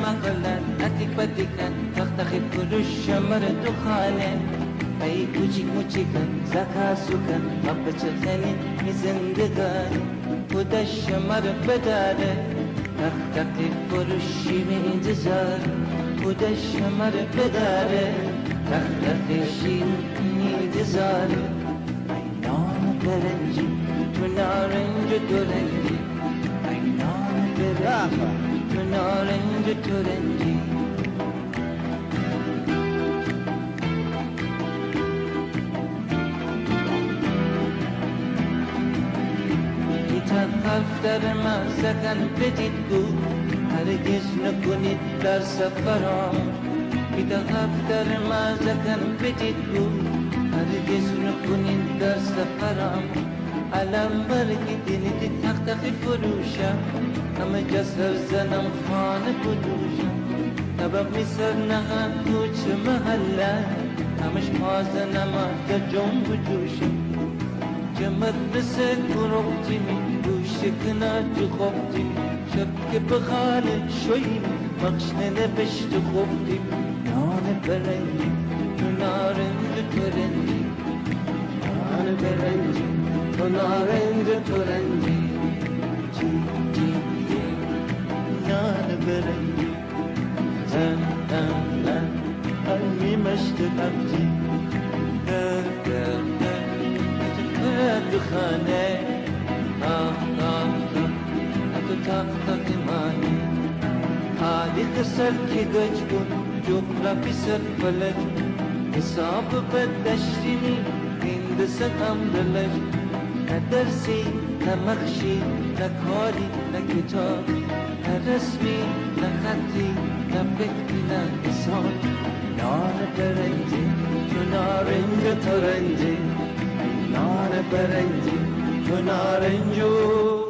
مقلن اتیک بدیکن تختخی فروش شمر دخانه ای کوچیک موچیکن زکاسوکن مبچه خنین می زندگانی خودش شمر بداره تختخی فروشی می انتظار خودش شمر بداره تختخی شیرینی انتظاره ای نان برنجی تو نارنج تو رنجی ای نان برنجی تو نارنج تو رنجی دفتر من سکن بدید بود هرگز نکنید در سفرام بی دفتر من سکن بدید بود هرگز نکنید در سفرام علم برگیدید تختخی فروشم همه جسر زنم خانه بدوشم نبب میسر نهن کوچه محله همش مازنم در جنب بجوشم که مدرسه گروهتی می گوشکنا جو خوبتی شب که بخاله شویم مخشن نبشت خوبتی نان برنجی تو نارنج تو رنجی نان برنجی تو نارنج تو رنجی جی جی جی نان برنجی زن زن زن قلبی مشت قبجی در در در دخانه تو تخت مانی حالی سر که گج بود جغرافی سر فلج حساب بدشتینی هند ستم دلج نه درسی نه مخشی نه کاری نه کتاب نه رسمی نه خطی نه فکری نه حساب نان برنجی تو نارنج تو رنجی نان برنجی تو نارنجو